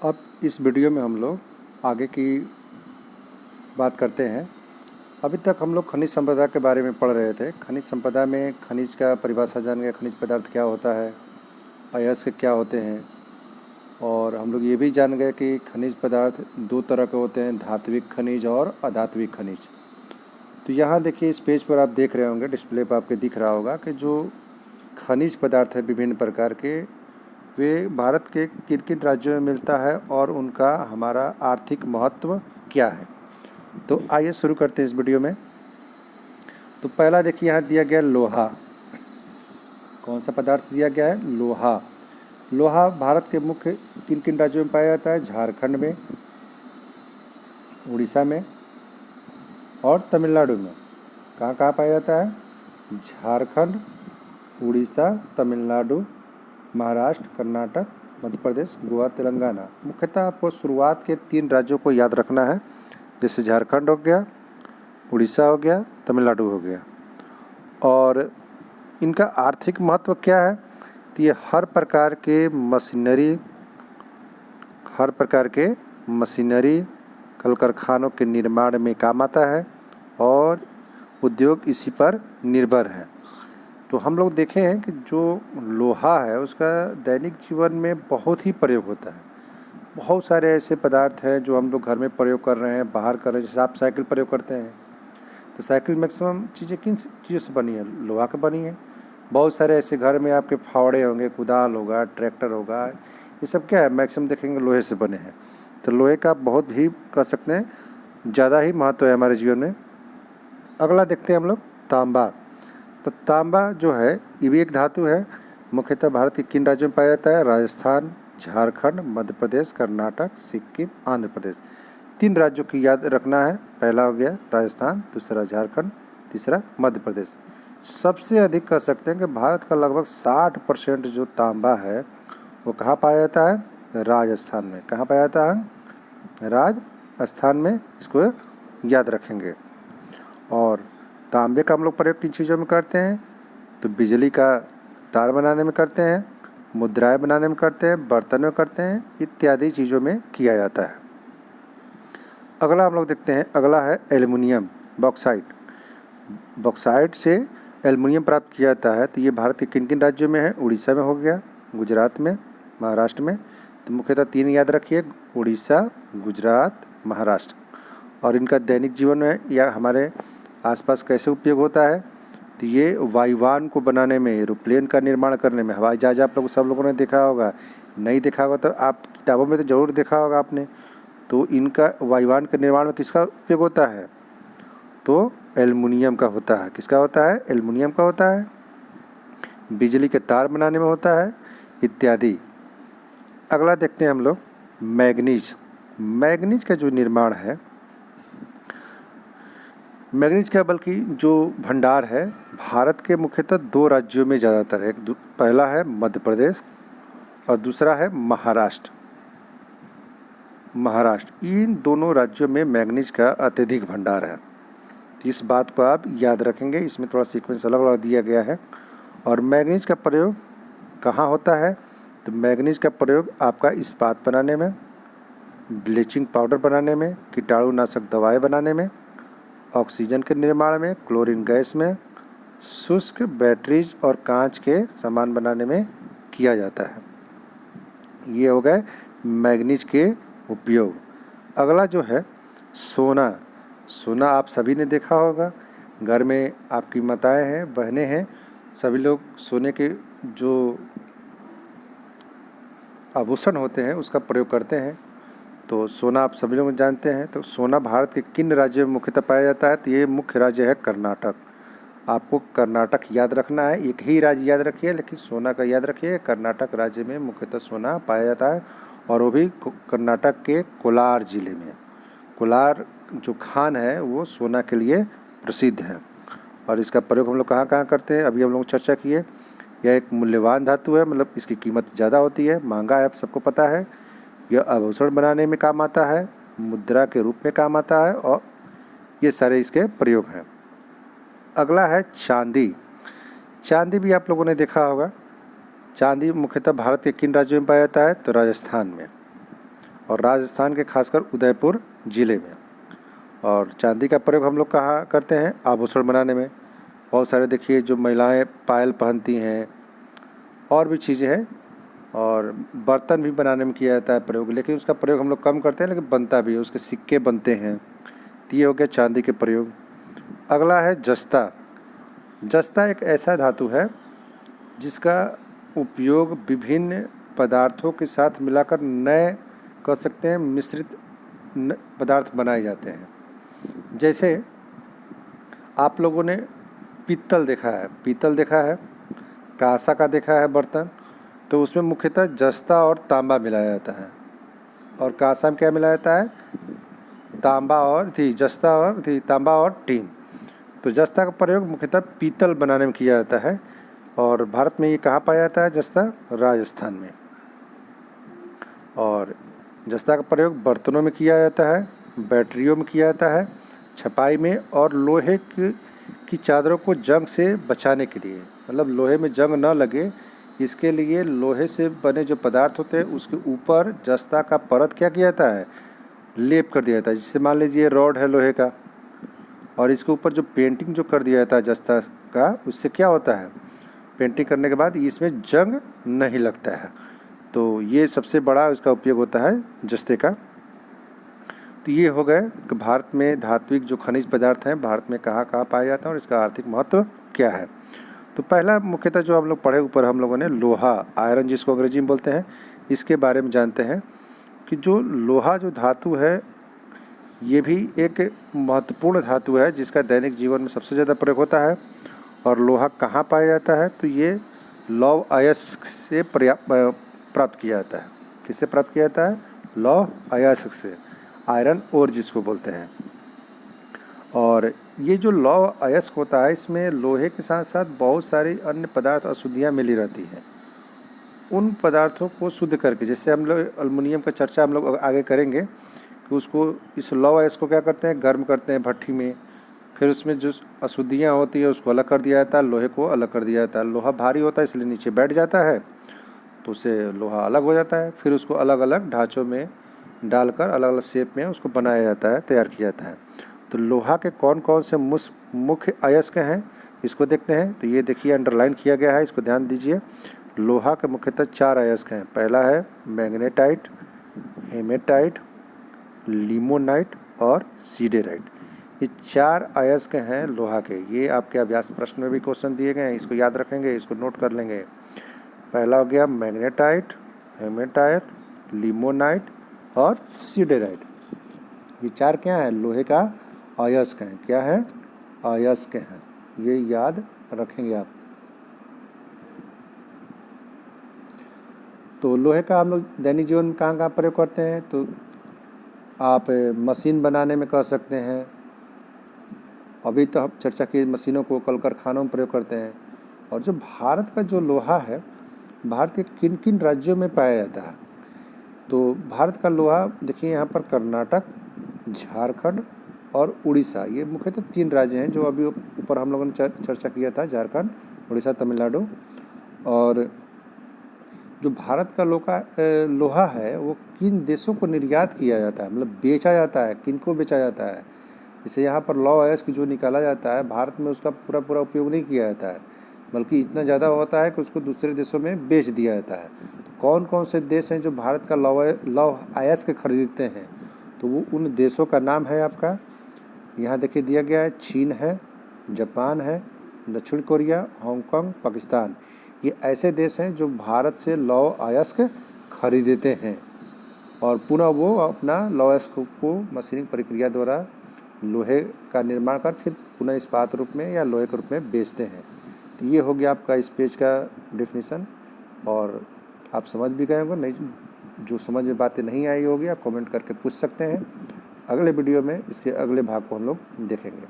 अब इस वीडियो में हम लोग आगे की बात करते हैं। अभी तक हम लोग खनिज संपदा के बारे में पढ़ रहे थे। खनिज संपदा में खनिज का परिभाषा जान गए, खनिज पदार्थ क्या होता है, अयस्क क्या होते हैं, और हम लोग ये भी जान गए कि खनिज पदार्थ दो तरह के होते हैं, धात्विक खनिज और अधात्विक खनिज। तो यहाँ देखिए, इस पेज पर आप देख रहे होंगे, डिस्प्ले पर आपके दिख रहा होगा कि जो खनिज पदार्थ है विभिन्न प्रकार के, वे भारत के किन किन राज्यों में मिलता है और उनका हमारा आर्थिक महत्व क्या है। तो आइए शुरू करते हैं इस वीडियो में। तो पहला देखिए, यहाँ दिया गया लोहा। कौन सा पदार्थ दिया गया है? लोहा। लोहा भारत के मुख्य किन किन राज्यों में पाया जाता है? झारखंड में, उड़ीसा में और तमिलनाडु में। कहाँ कहाँ पाया जाता है? झारखंड, उड़ीसा, तमिलनाडु, महाराष्ट्र, कर्नाटक, मध्य प्रदेश, गोवा, तेलंगाना। मुख्यतः आपको शुरुआत के 3 राज्यों को याद रखना है, जैसे झारखंड हो गया, उड़ीसा हो गया, तमिलनाडु हो गया। और इनका आर्थिक महत्व क्या है? तो ये हर प्रकार के मशीनरी कल कारखानों के निर्माण में काम आता है और उद्योग इसी पर निर्भर है। तो हम लोग देखे हैं कि जो लोहा है उसका दैनिक जीवन में बहुत ही प्रयोग होता है। बहुत सारे ऐसे पदार्थ हैं जो हम लोग घर में प्रयोग कर रहे हैं, बाहर कर रहे हैं। जैसे आप साइकिल प्रयोग करते हैं, तो साइकिल मैक्सिमम चीज़ें किन चीज़ों से बनी है? लोहा की बनी है। बहुत सारे ऐसे घर में आपके फावड़े होंगे, कुदाल होगा, ट्रैक्टर होगा, ये सब क्या है? मैक्सिमम देखेंगे लोहे से बने हैं। तो लोहे का बहुत भी कह सकते हैं ज़्यादा ही महत्व है हमारे जीवन में। अगला देखते हैं हम लोग, तांबा। तो तांबा जो है ये भी एक धातु है। मुख्यतः भारत के किन राज्यों में पाया जाता है? राजस्थान, झारखंड, मध्य प्रदेश, कर्नाटक, सिक्किम, आंध्र प्रदेश। 3 राज्यों की याद रखना है। पहला हो गया राजस्थान, दूसरा झारखंड, तीसरा मध्य प्रदेश। सबसे अधिक कह सकते हैं कि भारत का लगभग 60% जो तांबा है वो कहाँ पाया जाता है? राजस्थान में। कहाँ पाया जाता है? राजस्थान में। इसको याद रखेंगे। और तांबे का हम लोग प्रयोग किन चीज़ों में करते हैं? तो बिजली का तार बनाने में करते हैं, मुद्राएं बनाने में करते हैं, बर्तन में करते हैं, इत्यादि चीज़ों में किया जाता है। अगला हम लोग देखते हैं, अगला है एल्युमिनियम, बॉक्साइट। बॉक्साइट से एल्युमिनियम प्राप्त किया जाता है। तो ये भारत के किन किन राज्यों में है? उड़ीसा में हो गया, गुजरात में, महाराष्ट्र में। तो मुख्यतः 3 याद रखिए, उड़ीसा, गुजरात, महाराष्ट्र। और इनका दैनिक जीवन में या हमारे आसपास कैसे उपयोग होता है? तो ये वायुयान को बनाने में, एरोप्लेन का निर्माण करने में, हवाई जहाज आप लोग सब लोगों ने देखा होगा, नहीं देखा होगा तो आप किताबों में तो ज़रूर देखा होगा आपने। तो इनका वायुयान के निर्माण में किसका उपयोग होता है? तो एल्युमिनियम का होता है। किसका होता है? एल्युमिनियम का होता है। बिजली के तार बनाने में होता है, इत्यादि। अगला देखते हैं हम लोग, मैग्नीज। मैग्नीज का जो निर्माण है, मैग्नीज का बल्कि जो भंडार है भारत के मुख्यतः 2 राज्यों में ज़्यादातर है। पहला है मध्य प्रदेश और दूसरा है महाराष्ट्र। इन दोनों राज्यों में मैग्नीज का अत्यधिक भंडार है। इस बात को आप याद रखेंगे। इसमें थोड़ा सीक्वेंस अलग अलग दिया गया है। और मैग्नीज का प्रयोग कहाँ होता है? तो मैग्नीज का प्रयोग आपका इस्पात बनाने में, ब्लीचिंग पाउडर बनाने में, कीटाणुनाशक दवाएं बनाने में, ऑक्सीजन के निर्माण में, क्लोरीन गैस में, शुष्क बैटरीज और कांच के सामान बनाने में किया जाता है। ये हो गए मैग्नीज के उपयोग। अगला जो है सोना। सोना आप सभी ने देखा होगा, घर में आपकी माताएं हैं, बहनें हैं, सभी लोग सोने के जो आभूषण होते हैं उसका प्रयोग करते हैं। तो सोना आप सभी लोग जानते हैं। तो सोना भारत के किन राज्यों में मुख्यतः पाया जाता है? तो ये मुख्य राज्य है कर्नाटक। आपको कर्नाटक याद रखना है। एक ही राज्य याद रखिए, लेकिन सोना का याद रखिए। कर्नाटक राज्य में मुख्यतः सोना पाया जाता है, और वो भी कर्नाटक के कोलार जिले में। कोलार जो खान है वो सोना के लिए प्रसिद्ध है। और इसका प्रयोग हम लोग कहाँ कहाँ करते हैं? अभी हम लोग चर्चा किए। यह एक मूल्यवान धातु है, मतलब इसकी कीमत ज़्यादा होती है, महंगा है, आप सबको पता है। यह आभूषण बनाने में काम आता है, मुद्रा के रूप में काम आता है, और ये सारे इसके प्रयोग हैं। अगला है चांदी। चांदी भी आप लोगों ने देखा होगा। चांदी मुख्यतः भारत के किन राज्यों में पाया जाता है? तो राजस्थान में। और राजस्थान के खासकर उदयपुर ज़िले में। और चांदी का प्रयोग हम लोग कहाँ करते हैं? आभूषण बनाने में। बहुत सारे देखिए जो महिलाएं पायल पहनती हैं और भी चीज़ें हैं, और बर्तन भी बनाने में किया जाता है प्रयोग, लेकिन उसका प्रयोग हम लोग कम करते हैं, लेकिन बनता भी है, उसके सिक्के बनते हैं। तो ये हो गया चांदी के प्रयोग। अगला है जस्ता। जस्ता एक ऐसा धातु है जिसका उपयोग विभिन्न पदार्थों के साथ मिलाकर नए कह सकते हैं मिश्रित पदार्थ बनाए जाते हैं। जैसे आप लोगों ने पीतल देखा है, कांसा का देखा है बर्तन, तो उसमें मुख्यतः जस्ता और तांबा मिलाया जाता है। और कांसा में क्या मिलाया जाता है? तांबा और टीन। तो जस्ता का प्रयोग मुख्यतः पीतल बनाने में किया जाता है। और भारत में ये कहाँ पाया जाता है जस्ता? राजस्थान में। और जस्ता का प्रयोग बर्तनों में किया जाता है, बैटरियों में किया जाता है, छपाई में, और लोहे की चादरों को जंग से बचाने के लिए, मतलब लोहे में जंग न लगे इसके लिए लोहे से बने जो पदार्थ होते हैं उसके ऊपर जस्ता का परत क्या किया जाता है? लेप कर दिया जाता है। जिससे मान लीजिए रॉड है लोहे का, और इसके ऊपर जो पेंटिंग जो कर दिया जाता है जस्ता का, उससे क्या होता है? पेंटिंग करने के बाद इसमें जंग नहीं लगता है। तो ये सबसे बड़ा इसका उपयोग होता है जस्ते का। तो ये हो गए कि भारत में धात्विक जो खनिज पदार्थ हैं भारत में कहाँ कहाँ पाए जाते हैं और इसका आर्थिक महत्व क्या है। तो पहला मुख्यतः जो हम लोग पढ़े ऊपर हम लोगों ने लोहा, आयरन जिसको अंग्रेजी में बोलते हैं, इसके बारे में जानते हैं कि जो लोहा जो धातु है ये भी एक महत्वपूर्ण धातु है जिसका दैनिक जीवन में सबसे ज़्यादा प्रयोग होता है। और लोहा कहाँ पाया जाता है? तो ये लौह अयस्क से प्राप्त किया जाता है। किससे प्राप्त किया जाता है? लौह अयस्क से, आयरन ओर जिसको बोलते हैं। और ये जो लौह अयस्क होता है इसमें लोहे के साथ साथ बहुत सारी अन्य पदार्थ अशुद्धियाँ मिली रहती हैं। उन पदार्थों को शुद्ध करके, जैसे हम लोग एल्युमिनियम का चर्चा हम लोग आगे करेंगे कि उसको, इस लौह अयस्क को क्या करते हैं? गर्म करते हैं भट्ठी में, फिर उसमें जो अशुद्धियाँ होती हैं उसको अलग कर दिया जाता है, लोहे को अलग कर दिया जाता है। लोहा भारी होता है इसलिए नीचे बैठ जाता है, तो उससे लोहा अलग हो जाता है। फिर उसको अलग अलग ढांचों में डालकर अलग अलग शेप में उसको बनाया जाता है, तैयार किया जाता है। तो लोहा के कौन कौन से मुख्य अयस्क हैं इसको देखते हैं। तो ये देखिए अंडरलाइन किया गया है, इसको ध्यान दीजिए। लोहा के मुख्यतः 4 अयस्क हैं। पहला है मैग्नेटाइट, हेमेटाइट, लिमोनाइट और सीडेराइट। ये 4 अयस्क हैं लोहा के। ये आपके अभ्यास प्रश्न में भी क्वेश्चन दिए गए हैं, इसको याद रखेंगे, इसको नोट कर लेंगे। पहला हो गया मैग्नेटाइट, हेमेटाइट, लिमोनाइट और सीडेराइट। ये 4 क्या है? लोहे का अयस्क हैं। क्या है? अयस्क हैं। ये याद रखेंगे आप। तो लोहे का हम लोग दैनिक जीवन में कहाँ कहाँ प्रयोग करते हैं? तो आप मशीन बनाने में कर सकते हैं। अभी तो हम चर्चा की मशीनों को कल कारखानों में प्रयोग करते हैं। और जो भारत का जो लोहा है भारत के किन किन राज्यों में पाया जाता है? तो भारत का लोहा देखिए यहाँ पर कर्नाटक, झारखंड और उड़ीसा, ये मुख्यतः 3 राज्य हैं जो अभी ऊपर हम लोगों ने चर्चा किया था, झारखंड, उड़ीसा, तमिलनाडु। और जो भारत का लोहा है वो किन देशों को निर्यात किया जाता है, मतलब बेचा जाता है, किन को बेचा जाता है? जैसे यहाँ पर लौह अयस्क जो निकाला जाता है भारत में उसका पूरा उपयोग नहीं किया जाता है, बल्कि इतना ज़्यादा होता है कि उसको दूसरे देशों में बेच दिया जाता है। तो कौन कौन से देश हैं जो भारत का लौह अयस्क खरीदते हैं? तो वो उन देशों का नाम है आपका, यहाँ देखिए दिया गया है। चीन है, जापान है, दक्षिण कोरिया, हांगकांग, पाकिस्तान। ये ऐसे देश हैं जो भारत से लौह अयस्क खरीदते हैं और पुनः वो अपना लौह अयस्क को मशीनिंग प्रक्रिया द्वारा लोहे का निर्माण कर फिर पुनः इस्पात रूप में या लोहे के रूप में बेचते हैं। तो ये हो गया आपका इस पेज का डेफिनेशन, और आप समझ भी गए होंगे। नहीं, जो समझ में बातें नहीं आई होगी आप कमेंट करके पूछ सकते हैं। अगले वीडियो में इसके अगले भाग को हम लोग देखेंगे।